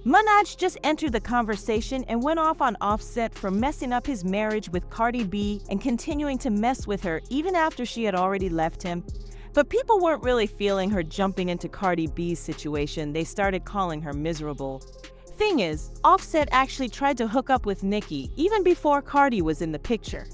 Minaj just entered the conversation and went off on Offset for messing up his marriage with Cardi B and continuing to mess with her even after she had already left him. But people weren't really feeling her jumping into Cardi B's situation. They started calling her miserable. Thing is, Offset actually tried to hook up with Nicki even before Cardi was in the picture.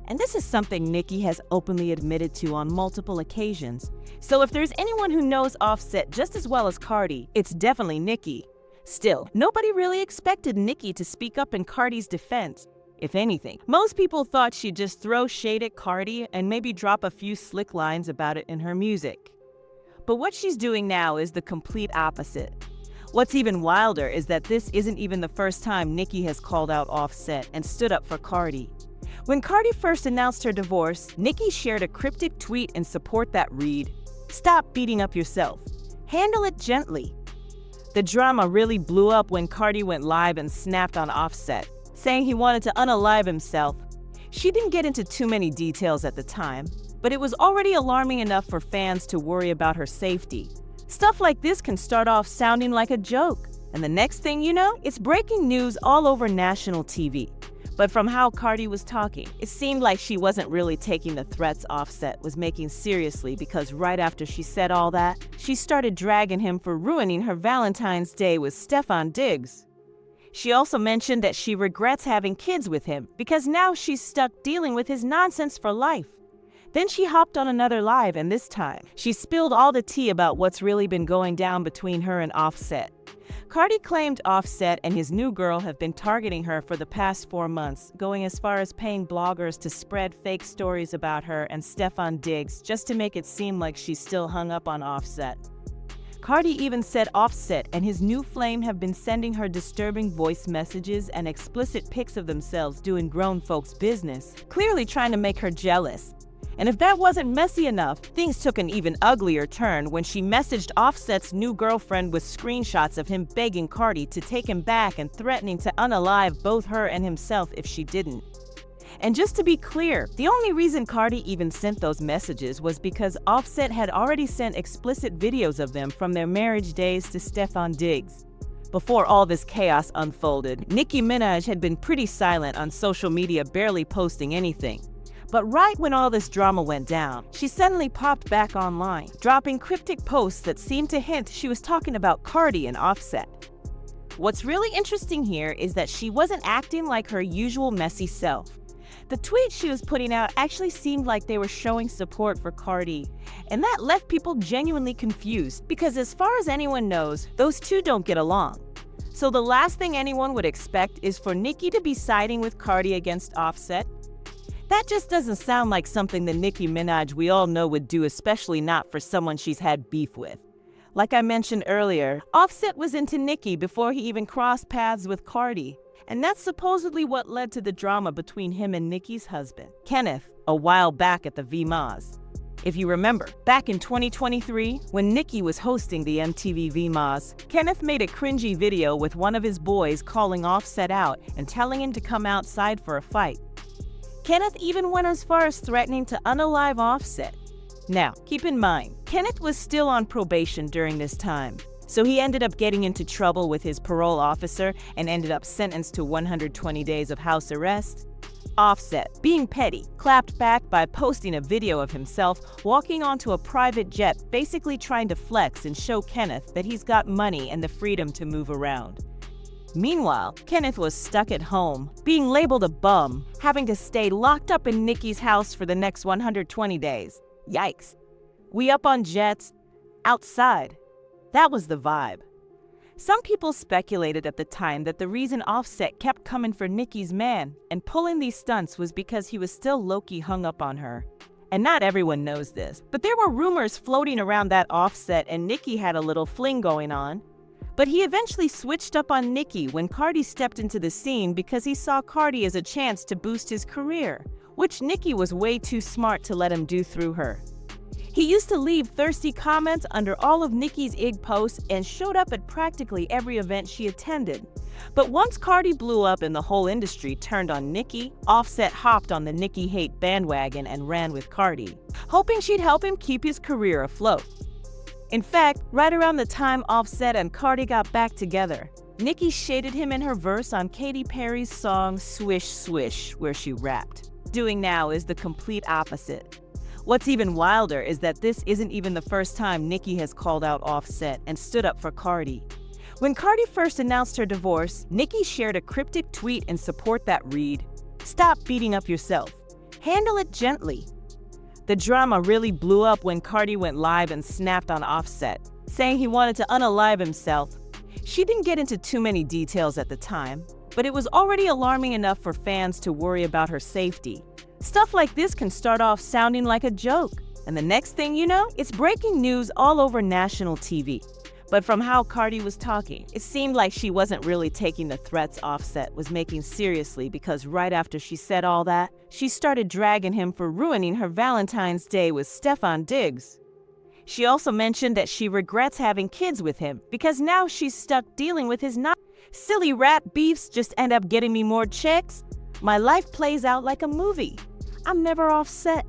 And this is something Nicki has openly admitted to on multiple occasions. So if there's anyone who knows Offset just as well as Cardi, it's definitely Nicki. Still, nobody really expected Nicki to speak up in Cardi's defense. If anything, most people thought she'd just throw shade at Cardi and maybe drop a few slick lines about it in her music. But what she's doing now is the complete opposite. What's even wilder is that this isn't even the first time Nicki has called out Offset and stood up for Cardi. When Cardi first announced her divorce, Nicki shared a cryptic tweet in support that read, "Stop beating up yourself. Handle it gently." The drama really blew up when Cardi went live and snapped on Offset, saying he wanted to unalive himself. She didn't get into too many details at the time, but it was already alarming enough for fans to worry about her safety. Stuff like this can start off sounding like a joke, and the next thing you know, it's breaking news all over national TV. But from how Cardi was talking, it seemed like she wasn't really taking the threats Offset was making seriously, because right after she said all that, she started dragging him for ruining her Valentine's Day with Stefon Diggs. She also mentioned that she regrets having kids with him because now she's stuck dealing with his nonsense for life. Then she hopped on another live, and this time, she spilled all the tea about what's really been going down between her and Offset. Cardi claimed Offset and his new girl have been targeting her for the past 4 months, going as far as paying bloggers to spread fake stories about her and Stefon Diggs just to make it seem like she's still hung up on Offset. Cardi even said Offset and his new flame have been sending her disturbing voice messages and explicit pics of themselves doing grown folks' business, clearly trying to make her jealous. And if that wasn't messy enough, things took an even uglier turn when she messaged Offset's new girlfriend with screenshots of him begging Cardi to take him back and threatening to unalive both her and himself if she didn't. And just to be clear, the only reason Cardi even sent those messages was because Offset had already sent explicit videos of them from their marriage days to Stefon Diggs. Before all this chaos unfolded, Nicki Minaj had been pretty silent on social media, barely posting anything. But right when all this drama went down, she suddenly popped back online, dropping cryptic posts that seemed to hint she was talking about Cardi and Offset. What's really interesting here is that she wasn't acting like her usual messy self. The tweets she was putting out actually seemed like they were showing support for Cardi, and that left people genuinely confused because as far as anyone knows, those two don't get along. So the last thing anyone would expect is for Nicki to be siding with Cardi against Offset. That just doesn't sound like something the Nicki Minaj we all know would do, especially not for someone she's had beef with. Like I mentioned earlier, Offset was into Nicki before he even crossed paths with Cardi, and that's supposedly what led to the drama between him and Nicki's husband, Kenneth, a while back at the VMAs. If you remember, back in 2023, when Nicki was hosting the MTV VMAs, Kenneth made a cringy video with one of his boys calling Offset out and telling him to come outside for a fight. Kenneth even went as far as threatening to unalive Offset. Now, keep in mind, Kenneth was still on probation during this time, so he ended up getting into trouble with his parole officer and ended up sentenced to 120 days of house arrest. Offset, being petty, clapped back by posting a video of himself walking onto a private jet, basically trying to flex and show Kenneth that he's got money and the freedom to move around. Meanwhile, Kenneth was stuck at home, being labeled a bum, having to stay locked up in Nicki's house for the next 120 days. Yikes. We up on jets? Outside. That was the vibe. Some people speculated at the time that the reason Offset kept coming for Nicki's man and pulling these stunts was because he was still low-key hung up on her. And not everyone knows this, but there were rumors floating around that Offset and Nicki had a little fling going on. But he eventually switched up on Nicki when Cardi stepped into the scene because he saw Cardi as a chance to boost his career, which Nicki was way too smart to let him do through her. He used to leave thirsty comments under all of Nicki's IG posts and showed up at practically every event she attended. But once Cardi blew up and the whole industry turned on Nicki, Offset hopped on the Nicki hate bandwagon and ran with Cardi, hoping she'd help him keep his career afloat. In fact, right around the time Offset and Cardi got back together, Nicki shaded him in her verse on Katy Perry's song Swish Swish, where she rapped. Doing now is the complete opposite. What's even wilder is that this isn't even the first time Nicki has called out Offset and stood up for Cardi. When Cardi first announced her divorce, Nicki shared a cryptic tweet in support that read, "Stop beating up yourself. Handle it gently." The drama really blew up when Cardi went live and snapped on Offset, saying he wanted to unalive himself. She didn't get into too many details at the time, but it was already alarming enough for fans to worry about her safety. Stuff like this can start off sounding like a joke, and the next thing you know, it's breaking news all over national TV. But from how Cardi was talking, it seemed like she wasn't really taking the threats Offset was making seriously, because right after she said all that, she started dragging him for ruining her Valentine's Day with Stefan Diggs. She also mentioned that she regrets having kids with him because now she's stuck dealing with his silly rap beefs just end up getting me more checks. My life plays out like a movie. I'm never Offset.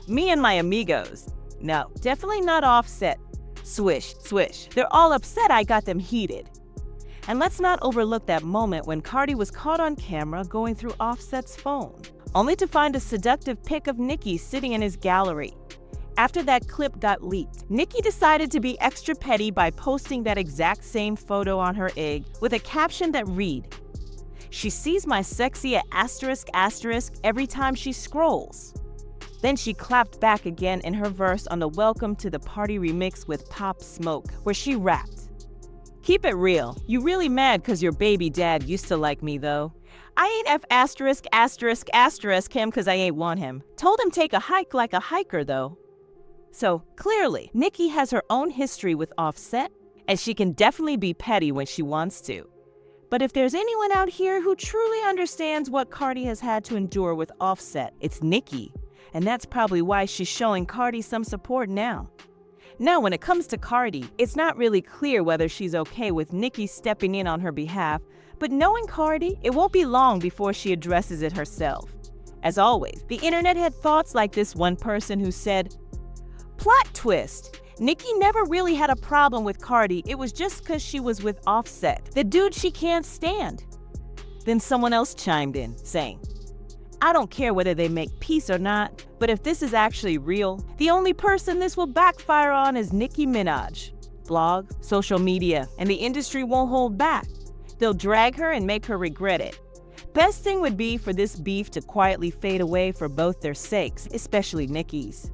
Me and my amigos. No, definitely not Offset. Swish, swish. They're all upset I got them heated. And let's not overlook that moment when Cardi was caught on camera going through Offset's phone, only to find a seductive pic of Nicki sitting in his gallery. After that clip got leaked, Nicki decided to be extra petty by posting that exact same photo on her IG with a caption that read, "She sees my sexy asterisk every time she scrolls." Then she clapped back again in her verse on the Welcome to the Party remix with Pop Smoke, where she rapped, "Keep it real, you really mad cause your baby dad used to like me though. I ain't him cause I ain't want him. Told him take a hike like a hiker though." So clearly, Nicki has her own history with Offset, and she can definitely be petty when she wants to. But if there's anyone out here who truly understands what Cardi has had to endure with Offset, it's Nicki. And that's probably why she's showing Cardi some support now. Now, when it comes to Cardi, it's not really clear whether she's okay with Nicki stepping in on her behalf, but knowing Cardi, it won't be long before she addresses it herself. As always, the internet had thoughts like this one person who said, "Plot twist. Nicki never really had a problem with Cardi, it was just because she was with Offset, the dude she can't stand." Then someone else chimed in, saying, "I don't care whether they make peace or not, but if this is actually real, the only person this will backfire on is Nicki Minaj. Blogs, social media, and the industry won't hold back. They'll drag her and make her regret it. Best thing would be for this beef to quietly fade away for both their sakes, especially Nicki's."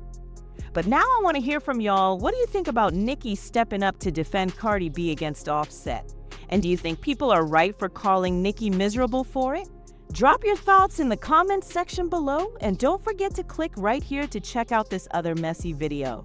But now I want to hear from y'all. What do you think about Nicki stepping up to defend Cardi B against Offset? And do you think people are right for calling Nicki miserable for it? Drop your thoughts in the comments section below, and don't forget to click right here to check out this other messy video.